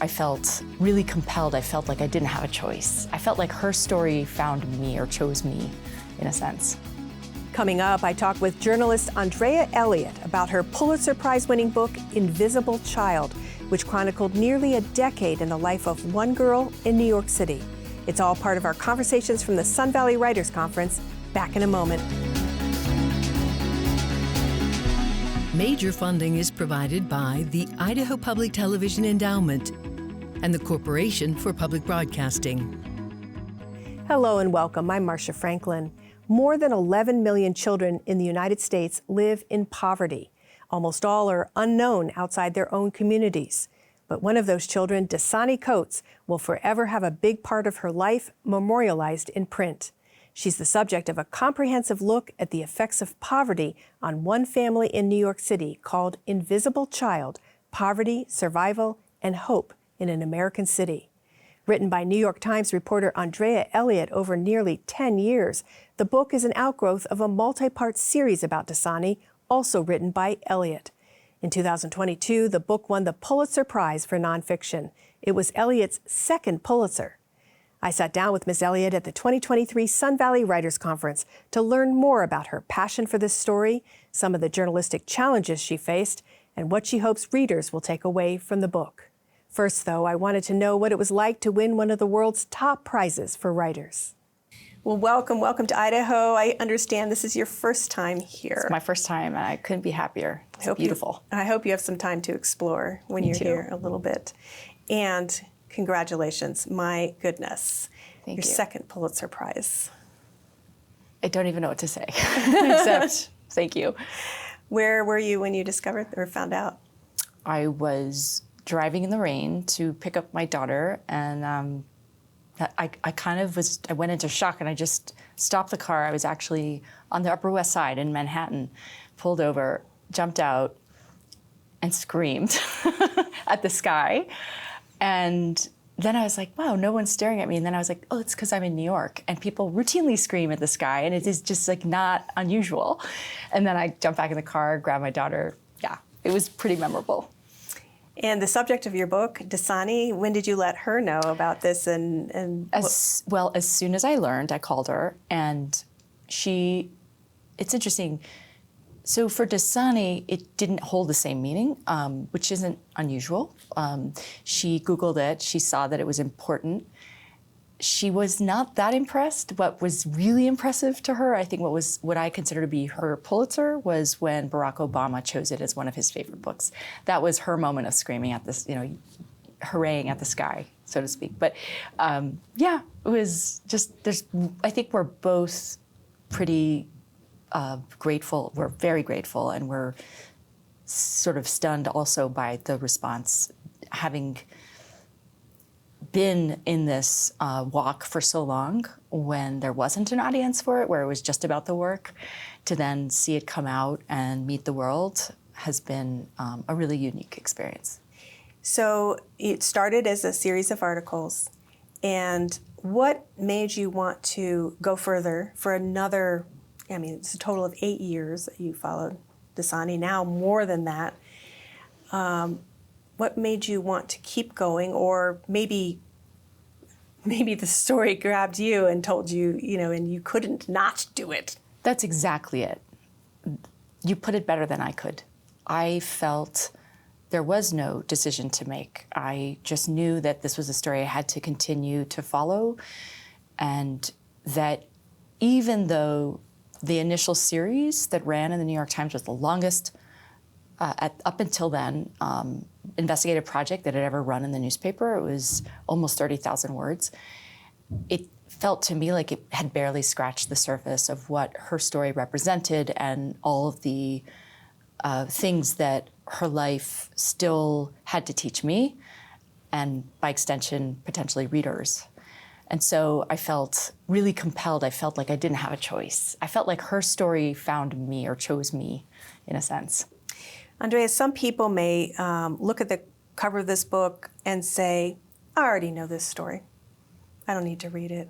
I felt really compelled. I felt like I didn't have a choice. I felt like her story found me or chose me, in a sense. Coming up, I talk with journalist Andrea Elliott about her Pulitzer Prize-winning book, Invisible Child, which chronicled nearly a decade in the life of one girl in New York City. It's all part of our conversations from the Sun Valley Writers Conference. Back in a moment. Major funding is provided by the Idaho Public Television Endowment and the Corporation for Public Broadcasting. Hello and welcome. I'm Marcia Franklin. More than 11 million children in the United States live in poverty. Almost all are unknown outside their own communities. But one of those children, Dasani Coates, will forever have a big part of her life memorialized in print. She's the subject of a comprehensive look at the effects of poverty on one family in New York City called Invisible Child: Poverty, Survival, and Hope in an American City. Written by New York Times reporter Andrea Elliott over nearly 10 years, the book is an outgrowth of a multi-part series about Dasani, also written by Elliott. In 2022, the book won the Pulitzer Prize for nonfiction. It was Elliott's second Pulitzer. I sat down with Ms. Elliott at the 2023 Sun Valley Writers Conference to learn more about her passion for this story, some of the journalistic challenges she faced, and what she hopes readers will take away from the book. First, though, I wanted to know what it was like to win one of the world's top prizes for writers. Well, welcome to Idaho. I understand this is your first time here. It's my first time, and I couldn't be happier. It's beautiful. I hope you have some time to explore when you're here a little bit. And congratulations, my goodness. Thank your you. Second Pulitzer Prize. I don't even know what to say, except thank you. Where were you when you discovered or found out? I was driving in the rain to pick up my daughter, and I went into shock, and I just stopped the car. I was actually on the Upper West Side in Manhattan, pulled over, jumped out, and screamed at the sky. And then I was like, wow, no one's staring at me. And then I was like, oh, it's because I'm in New York, and people routinely scream at the sky, and it is just like not unusual. And then I jumped back in the car, grabbed my daughter. Yeah, it was pretty memorable. And the subject of your book, Dasani, when did you let her know about this? As soon as I learned, I called her, and it's interesting. So for Dasani, it didn't hold the same meaning, which isn't unusual. She Googled it, she saw that it was important. She was not that impressed. What was really impressive to her, I think what I consider to be her Pulitzer, was when Barack Obama chose it as one of his favorite books. That was her moment of screaming at this, hurraying at the sky, so to speak. But yeah, it was just, I think we're both pretty grateful. We're very grateful, and we're sort of stunned also by the response, having been in this walk for so long when there wasn't an audience for it, where it was just about the work, to then see it come out and meet the world has been a really unique experience. So it started as a series of articles, and what made you want to go further for another, it's a total of 8 years that you followed Dasani, now more than that. What made you want to keep going, or maybe the story grabbed you and told you, and you couldn't not do it? That's exactly it. You put it better than I could. I felt there was no decision to make. I just knew that this was a story I had to continue to follow, and that even though the initial series that ran in the New York Times was the longest up until then investigative project that had ever run in the newspaper. It was almost 30,000 words. It felt to me like it had barely scratched the surface of what her story represented and all of the things that her life still had to teach me, and by extension, potentially readers. And so I felt really compelled. I felt like I didn't have a choice. I felt like her story found me or chose me, in a sense. Andrea, some people may look at the cover of this book and say, I already know this story. I don't need to read it.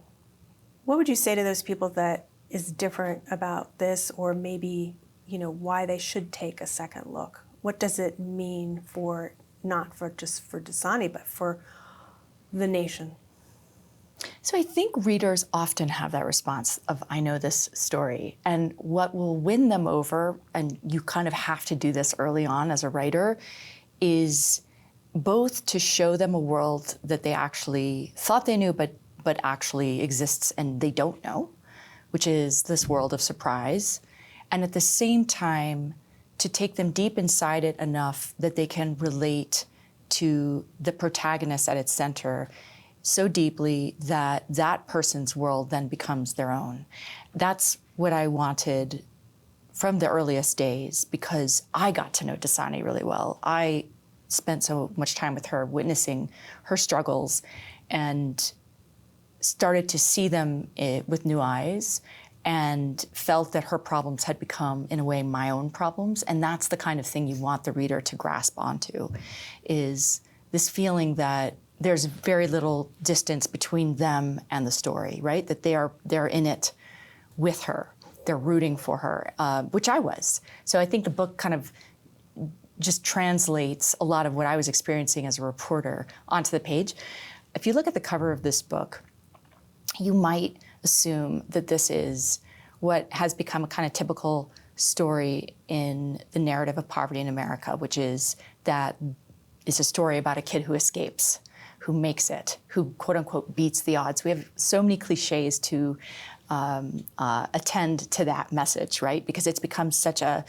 What would you say to those people that is different about this, or maybe, why they should take a second look? What does it mean for not for just for Dasani, but for the nation? So I think readers often have that response of, I know this story. And what will win them over, and you kind of have to do this early on as a writer, is both to show them a world that they actually thought they knew, but actually exists and they don't know, which is this world of surprise. And at the same time, to take them deep inside it enough that they can relate to the protagonist at its center so deeply that that person's world then becomes their own. That's what I wanted from the earliest days, because I got to know Dasani really well. I spent so much time with her, witnessing her struggles, and started to see them with new eyes, and felt that her problems had become, in a way, my own problems. And that's the kind of thing you want the reader to grasp onto, is this feeling that there's very little distance between them and the story, right? That they're in it with her. They're rooting for her, which I was. So I think the book kind of just translates a lot of what I was experiencing as a reporter onto the page. If you look at the cover of this book, you might assume that this is what has become a kind of typical story in the narrative of poverty in America, which is that it's a story about a kid who escapes, who makes it, who quote unquote beats the odds. We have so many cliches to attend to that message, right? Because it's become such a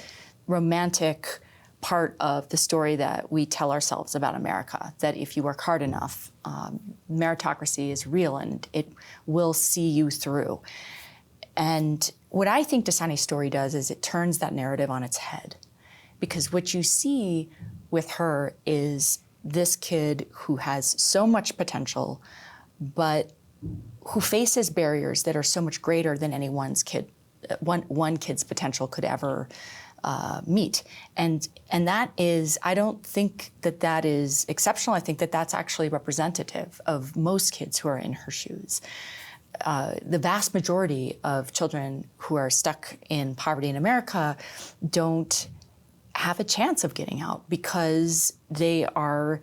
romantic part of the story that we tell ourselves about America, that if you work hard enough, meritocracy is real and it will see you through. And what I think Dasani's story does is it turns that narrative on its head. Because what you see with her is this kid who has so much potential, but who faces barriers that are so much greater than any one kid's potential could ever meet. And that is, I don't think that is exceptional. I think that that's actually representative of most kids who are in her shoes. The vast majority of children who are stuck in poverty in America don't have a chance of getting out because they are,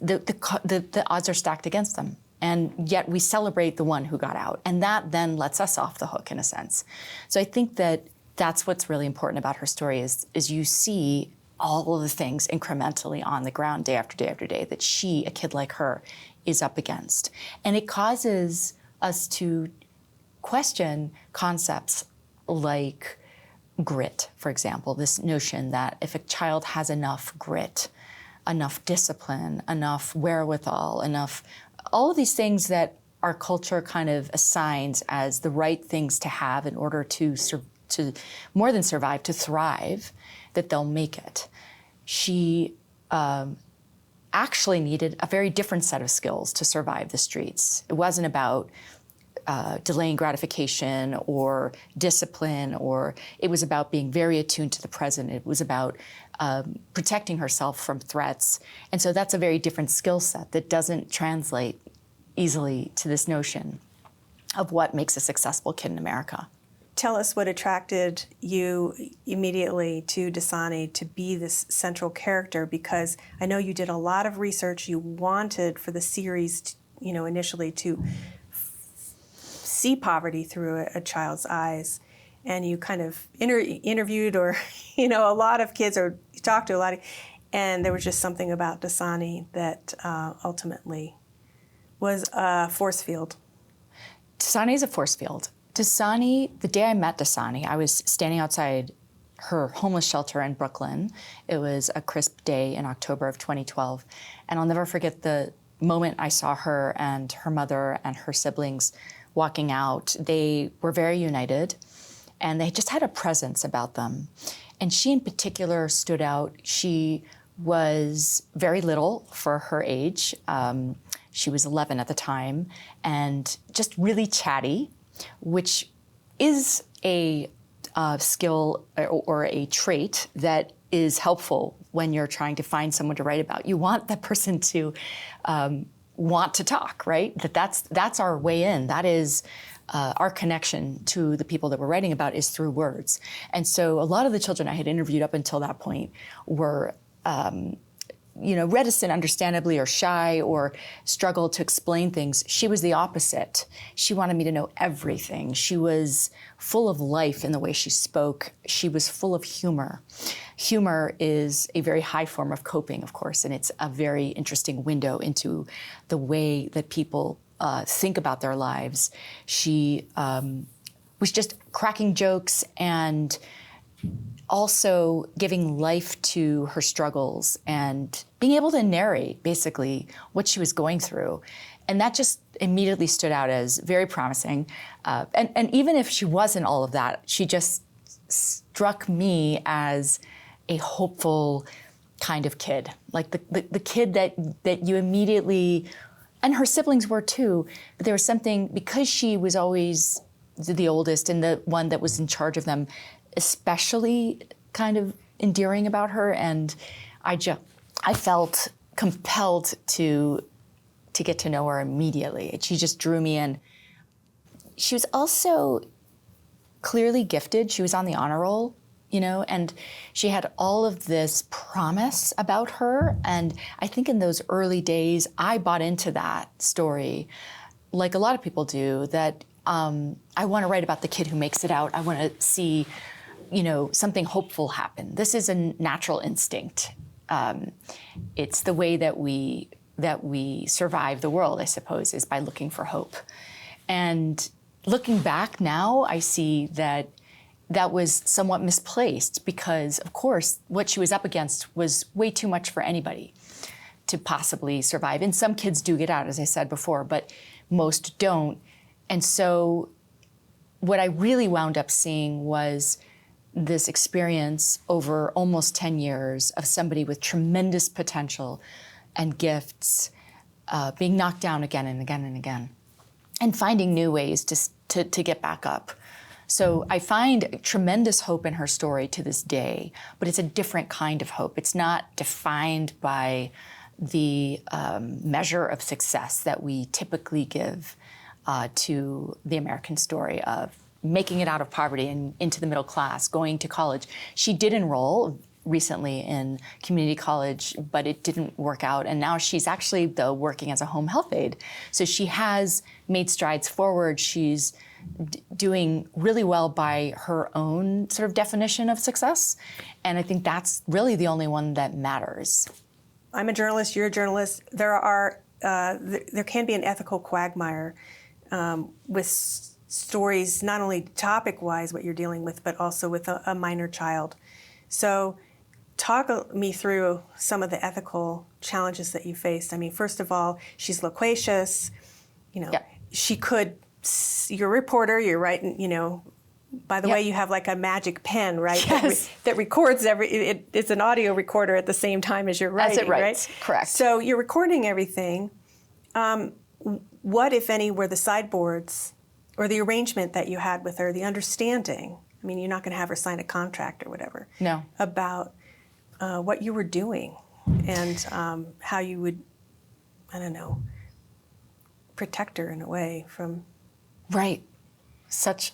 the odds are stacked against them. And yet we celebrate the one who got out. And that then lets us off the hook in a sense. So I think that that's what's really important about her story is you see all of the things incrementally on the ground day after day after day that she, a kid like her, is up against. And it causes us to question concepts like grit, for example, this notion that if a child has enough grit, enough discipline, enough wherewithal, enough, all of these things that our culture kind of assigns as the right things to have in order to more than survive, to thrive, that they'll make it. She actually needed a very different set of skills to survive the streets. It wasn't about delaying gratification or discipline, or it was about being very attuned to the present. It was about protecting herself from threats. And so that's a very different skill set that doesn't translate easily to this notion of what makes a successful kid in America. Tell us what attracted you immediately to Dasani to be this central character, because I know you did a lot of research. You wanted for the series, initially to see poverty through a child's eyes, and you kind of interviewed or, a lot of kids, or you talked to a lot of, and there was just something about Dasani that ultimately was a force field. Dasani is a force field. Dasani, the day I met Dasani, I was standing outside her homeless shelter in Brooklyn. It was a crisp day in October of 2012. And I'll never forget the moment I saw her and her mother and her siblings walking out. They were very united, and they just had a presence about them. And she in particular stood out. She was very little for her age. She was 11 at the time, and just really chatty, which is a skill or a trait that is helpful when you're trying to find someone to write about. You want that person to want to talk, right? That's our way in. That is our connection to the people that we're writing about is through words. And so a lot of the children I had interviewed up until that point were reticent, understandably, or shy, or struggled to explain things. She was the opposite. She wanted me to know everything. She was full of life in the way she spoke. She was full of humor. Humor is a very high form of coping, of course, and it's a very interesting window into the way that people think about their lives. She was just cracking jokes and also giving life to her struggles and being able to narrate, basically, what she was going through. And that just immediately stood out as very promising. And even if she wasn't all of that, she just struck me as a hopeful kind of kid. Like the kid that you immediately, and her siblings were too, but there was something, because she was always the oldest and the one that was in charge of them, especially kind of endearing about her. And I felt compelled to get to know her immediately. She just drew me in. She was also clearly gifted. She was on the honor roll, and she had all of this promise about her. And I think in those early days, I bought into that story, like a lot of people do, that I want to write about the kid who makes it out. I want to see, something hopeful happen. This is a natural instinct. It's the way that we survive the world, I suppose, is by looking for hope. And looking back now, I see that was somewhat misplaced because, of course, what she was up against was way too much for anybody to possibly survive. And some kids do get out, as I said before, but most don't. And so what I really wound up seeing was this experience over almost 10 years of somebody with tremendous potential and gifts being knocked down again and again and again, and finding new ways to get back up. So I find tremendous hope in her story to this day, but it's a different kind of hope. It's not defined by the measure of success that we typically give to the American story of making it out of poverty and into the middle class, going to college. She did enroll recently in community college, but it didn't work out. And now she's actually, though, working as a home health aide. So she has made strides forward. She's doing really well by her own sort of definition of success. And I think that's really the only one that matters. I'm a journalist, you're a journalist. There can be an ethical quagmire with stories, not only topic-wise, what you're dealing with, but also with a minor child. So talk me through some of the ethical challenges that you faced. I mean, first of all, she's loquacious. Yep. She could, you're a reporter, you're writing, by the Yep. way, you have like a magic pen, right? Yes. That records it's an audio recorder at the same time as you're writing, As it writes, right? correct. So you're recording everything. What, if any, were the sideboards or the arrangement that you had with her, the understanding? I mean, you're not going to have her sign a contract or whatever. No. About what you were doing and how you would, protect her in a way from... Right. Such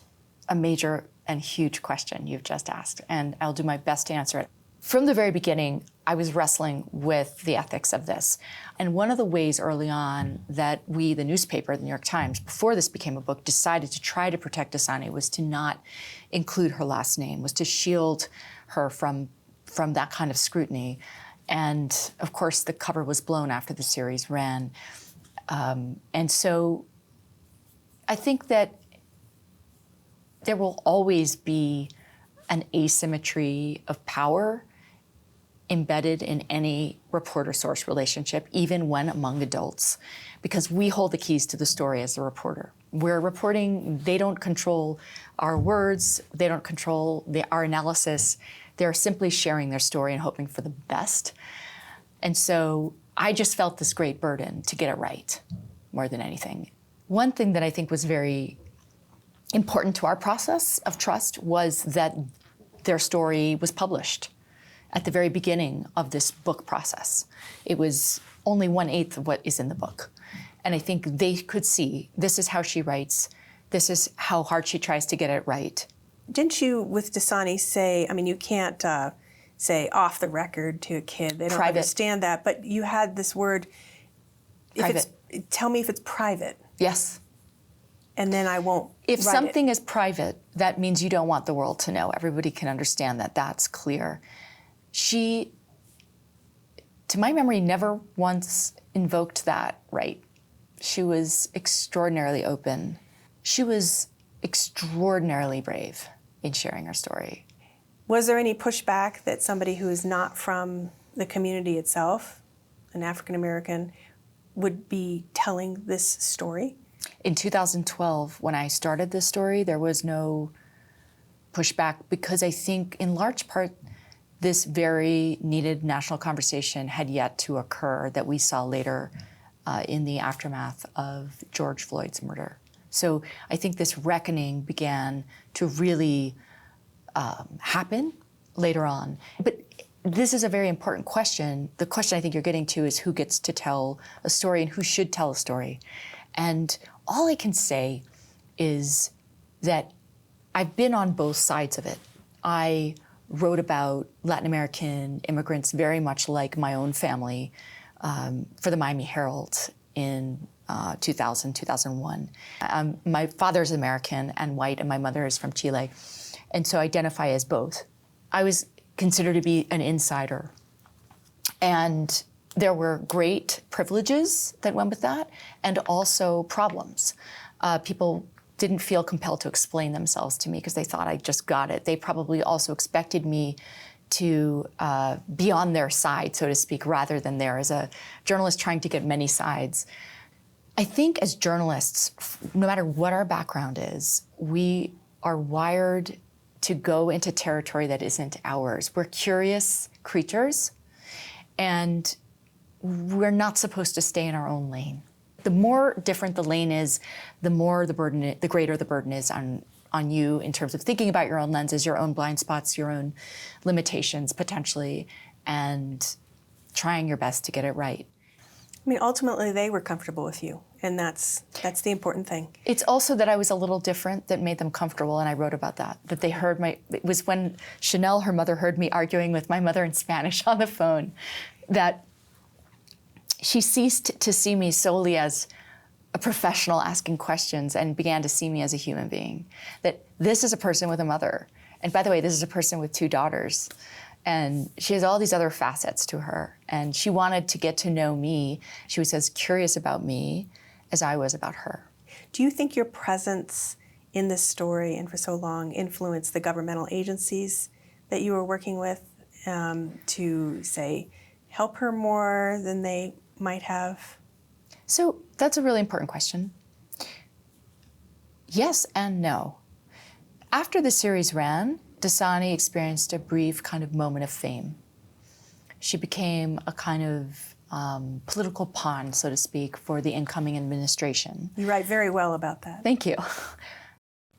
a major and huge question you've just asked, and I'll do my best to answer it. From the very beginning, I was wrestling with the ethics of this. And one of the ways early on that we, the newspaper, the New York Times, before this became a book, decided to try to protect Dasani was to not include her last name, was to shield her from that kind of scrutiny. And of course, the cover was blown after the series ran. And so I think that there will always be an asymmetry of power embedded in any reporter-source relationship, even when among adults, because we hold the keys to the story as a reporter. We're reporting, they don't control our words, they don't control our analysis. They're simply sharing their story and hoping for the best. And so I just felt this great burden to get it right, more than anything. One thing that I think was very important to our process of trust was that their story was published at the very beginning of this book process. It was only 1/8 of what is in the book. And I think they could see, this is how she writes, this is how hard she tries to get it right. Didn't you, with Dasani, say, I mean, you can't say off the record to a kid. They don't Private. understand that. But you had this word. Private. Tell me if it's private, Yes. and then I won't. If write something it. is private, that means you don't want the world to know. Everybody can understand that. That's clear. She, to my memory, never once invoked that right. She was extraordinarily open. She was extraordinarily brave in sharing her story. Was there any pushback that somebody who is not from the community itself, an African American, would be telling this story? In 2012, when I started this story, there was no pushback because I think, in large part, this very needed national conversation had yet to occur that we saw later in the aftermath of George Floyd's murder. So I think this reckoning began to really happen later on. But this is a very important question. The question I think you're getting to is who gets to tell a story and who should tell a story. And all I can say is that I've been on both sides of it. I wrote about Latin American immigrants very much like my own family for the Miami Herald in 2000, 2001. My father's American and white, and my mother is from Chile, and so I identify as both. I was considered to be an insider, and there were great privileges that went with that, and also problems. People didn't feel compelled to explain themselves to me because they thought I just got it. They probably also expected me to be on their side, so to speak, rather than there as a journalist trying to get many sides. I think as journalists, no matter what our background is, we are wired to go into territory that isn't ours. We're curious creatures, and we're not supposed to stay in our own lane. The more different the lane is, the greater the burden is on you in terms of thinking about your own lenses, your own blind spots, your own limitations potentially, and trying your best to get it right. I mean, ultimately, they were comfortable with you, and that's the important thing. It's also that I was a little different that made them comfortable, and I wrote about that. That they heard it was when Chanel, her mother, heard me arguing with my mother in Spanish on the phone, that she ceased to see me solely as a professional asking questions and began to see me as a human being. That this is a person with a mother. And by the way, this is a person with 2 daughters. And she has all these other facets to her. And she wanted to get to know me. She was as curious about me as I was about her. Do you think your presence in this story and for so long influenced the governmental agencies that you were working with to, say, help her more than they might have? So that's a really important question. Yes and no. After the series ran, Dasani experienced a brief kind of moment of fame. She became a kind of political pawn, so to speak, for the incoming administration. You write very well about that. Thank you.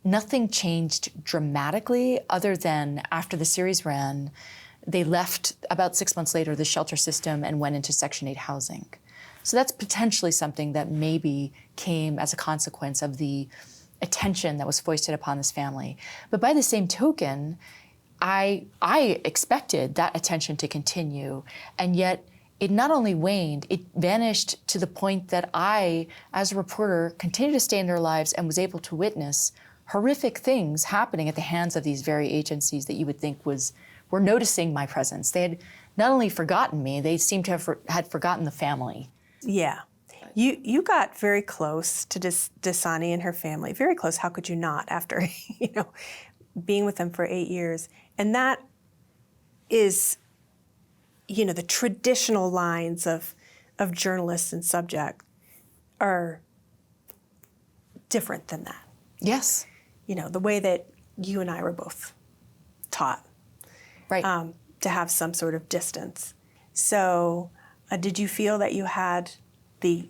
Nothing changed dramatically other than after the series ran, they left about 6 months later the shelter system and went into Section 8 housing. So that's potentially something that maybe came as a consequence of the attention that was foisted upon this family. But by the same token, I expected that attention to continue, and yet it not only waned, it vanished to the point that I, as a reporter, continued to stay in their lives and was able to witness horrific things happening at the hands of these very agencies that you would think were noticing my presence. They had not only forgotten me, they seemed to have had forgotten the family. Yeah. You got very close to Dasani and her family. Very close. How could you not after, being with them for 8 years? And that is, the traditional lines of journalists and subject are different than that. Yes. The way that you and I were both taught. Right. To have some sort of distance. So did you feel that you had the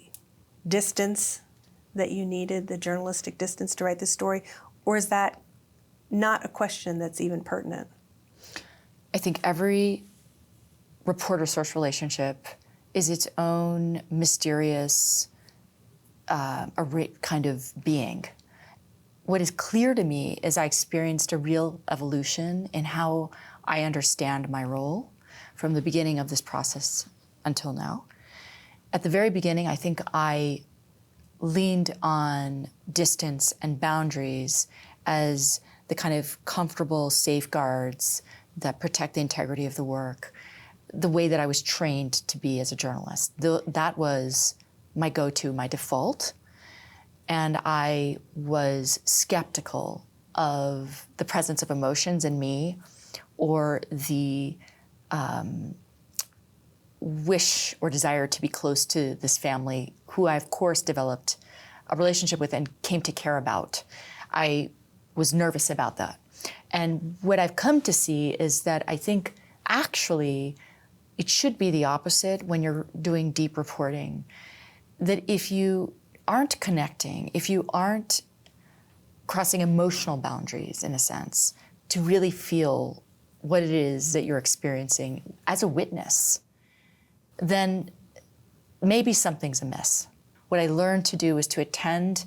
distance that you needed, the journalistic distance to write this story? Or is that not a question that's even pertinent? I think every reporter-source relationship is its own mysterious kind of being. What is clear to me is I experienced a real evolution in how I understand my role from the beginning of this process until now. At the very beginning, I think I leaned on distance and boundaries as the kind of comfortable safeguards that protect the integrity of the work, the way that I was trained to be as a journalist. That was my go-to, my default. And I was skeptical of the presence of emotions in me or the wish or desire to be close to this family, who I, of course, developed a relationship with and came to care about. I was nervous about that. And what I've come to see is that I think actually it should be the opposite when you're doing deep reporting. That if you aren't connecting, if you aren't crossing emotional boundaries, in a sense, to really feel what it is that you're experiencing as a witness, then maybe something's amiss. What I learned to do is to attend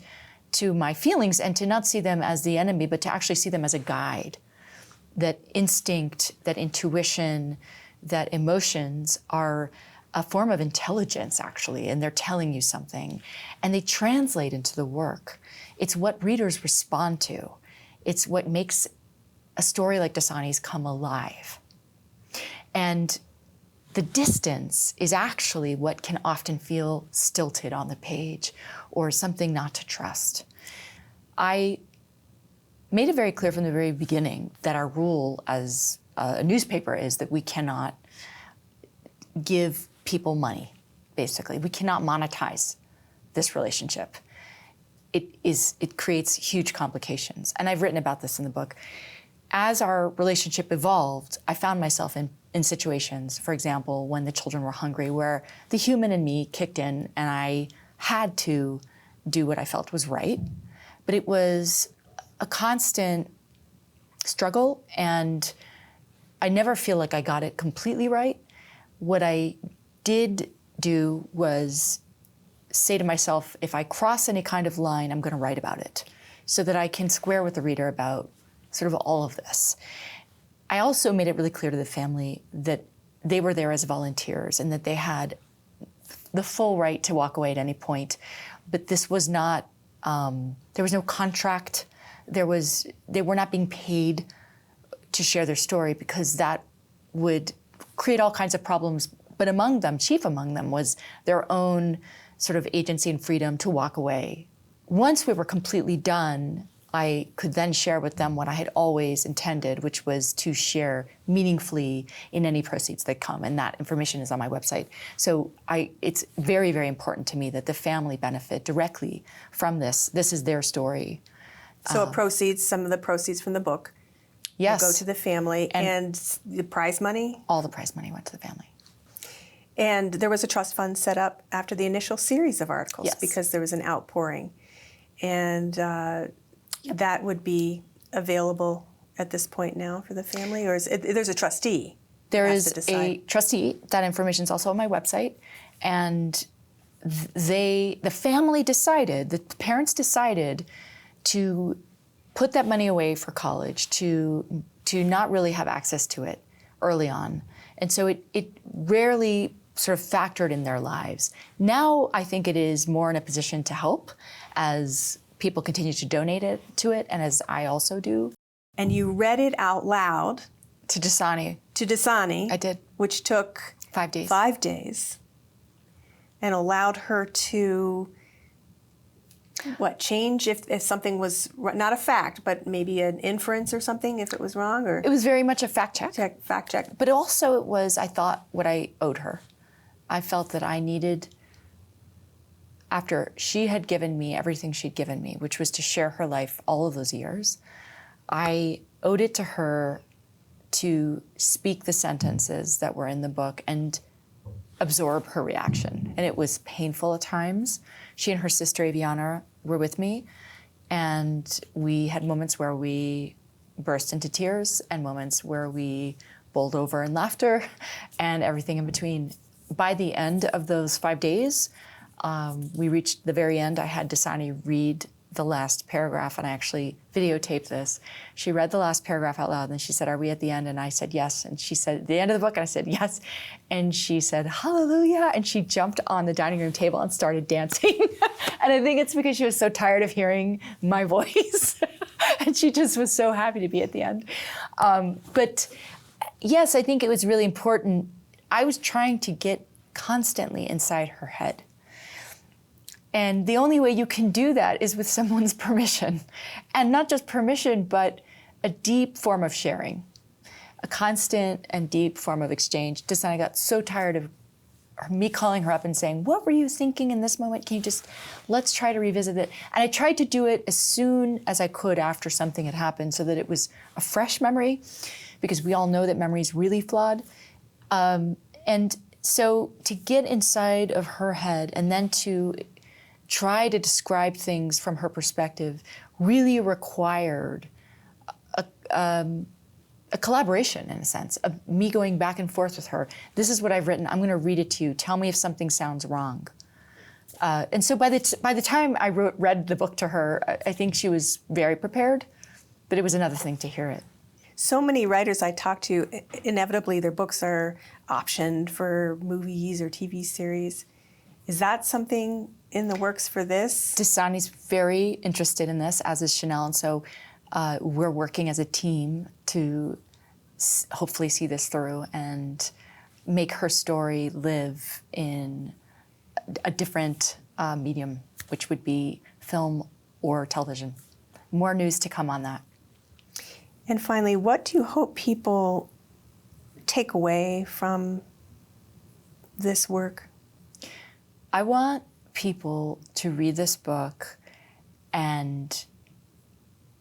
to my feelings and to not see them as the enemy, but to actually see them as a guide. That instinct, that intuition, that emotions are a form of intelligence, actually, and they're telling you something. And they translate into the work. It's what readers respond to. It's what makes a story like Dasani's come alive. And the distance is actually what can often feel stilted on the page or something not to trust. I made it very clear from the very beginning that our rule as a newspaper is that we cannot give people money, basically. We cannot monetize this relationship. It creates huge complications. And I've written about this in the book. As our relationship evolved, I found myself in situations, for example, when the children were hungry, where the human in me kicked in and I had to do what I felt was right. But it was a constant struggle, and I never feel like I got it completely right. What I did do was say to myself, if I cross any kind of line, I'm going to write about it so that I can square with the reader about sort of all of this. I also made it really clear to the family that they were there as volunteers and that they had the full right to walk away at any point. But this was not, there was no contract. They were not being paid to share their story, because that would create all kinds of problems. But among them, chief among them, was their own sort of agency and freedom to walk away. Once we were completely done, I could then share with them what I had always intended, which was to share meaningfully in any proceeds that come, and that information is on my website. So it's very, very important to me that the family benefit directly from this. This is their story. So some of the proceeds from the book Yes. will go to the family, and the prize money? All the prize money went to the family. And there was a trust fund set up after the initial series of articles, Yes. because there was an outpouring. And that would be available at this point now for the family, or there's a trustee? There has is to a decide. trustee. That information is also on my website. And the family decided, the parents decided to put that money away for college, to not really have access to it early on. And so it rarely sort of factored in their lives. Now I think it is more in a position to help as people continue to donate to it, and as I also do. And you read it out loud To Dasani. to Dasani. I did. Which took 5 days. 5 days, and allowed her to, change if something was not a fact, but maybe an inference or something if it was wrong, or It was very much a fact check. fact check. But also it was, I thought, what I owed her. I felt that I needed, after she had given me everything she'd given me, which was to share her life all of those years, I owed it to her to speak the sentences that were in the book and absorb her reaction. And it was painful at times. She and her sister Aviana were with me, and we had moments where we burst into tears and moments where we bowled over in laughter and everything in between. By the end of those 5 days, we reached the very end. I had Dasani read the last paragraph, and I actually videotaped this. She read the last paragraph out loud, and then she said, "Are we at the end?" And I said, "Yes." And she said, "The end of the book?" And I said, "Yes." And she said, "Hallelujah." And she jumped on the dining room table and started dancing. And I think it's because she was so tired of hearing my voice. And she just was so happy to be at the end. But yes, I think it was really important. I was trying to get constantly inside her head. And the only way you can do that is with someone's permission. And not just permission, but a deep form of sharing, a constant and deep form of exchange. I got so tired of me calling her up and saying, "What were you thinking in this moment? Can you let's try to revisit it." And I tried to do it as soon as I could after something had happened so that it was a fresh memory, because we all know that memory is really flawed. And so to get inside of her head and then to try to describe things from her perspective really required a collaboration, in a sense, of me going back and forth with her. "This is what I've written. I'm going to read it to you. Tell me if something sounds wrong." And so by the time I read the book to her, I think she was very prepared, but it was another thing to hear it. So many writers I talk to, inevitably their books are optioned for movies or TV series. Is that something in the works for this? Dasani's very interested in this, as is Chanel, and so we're working as a team to hopefully see this through and make her story live in a different medium, which would be film or television. More news to come on that. And finally, what do you hope people take away from this work? I want people to read this book and,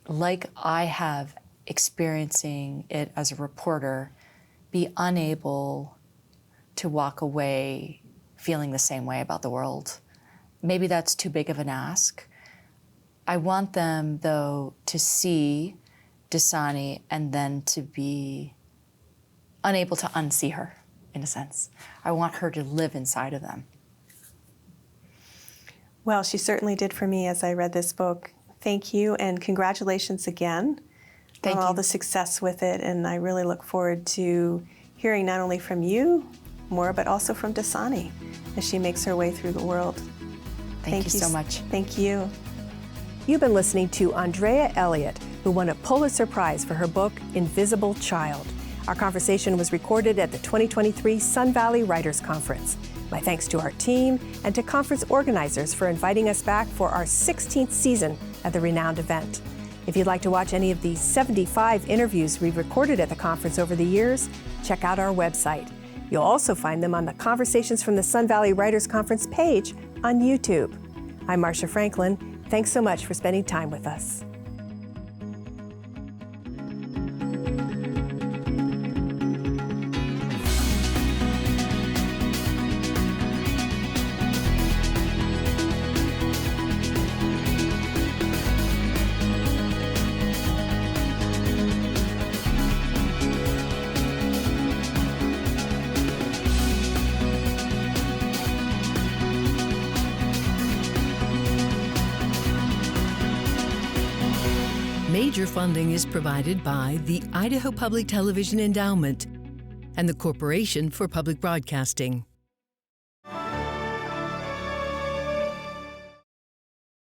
like I have experiencing it as a reporter, be unable to walk away feeling the same way about the world. Maybe that's too big of an ask. I want them, though, to see Dasani and then to be unable to unsee her, in a sense. I want her to live inside of them. Well, she certainly did for me as I read this book. Thank you, and congratulations again on all the success with it. And I really look forward to hearing not only from you more, but also from Dasani as she makes her way through the world. Thank you so much. Thank you. You've been listening to Andrea Elliott, who won a Pulitzer Prize for her book, Invisible Child. Our conversation was recorded at the 2023 Sun Valley Writers Conference. My thanks to our team and to conference organizers for inviting us back for our 16th season at the renowned event. If you'd like to watch any of the 75 interviews we've recorded at the conference over the years, check out our website. You'll also find them on the Conversations from the Sun Valley Writers Conference page on YouTube. I'm Marcia Franklin. Thanks so much for spending time with us. Major funding is provided by the Idaho Public Television Endowment and the Corporation for Public Broadcasting.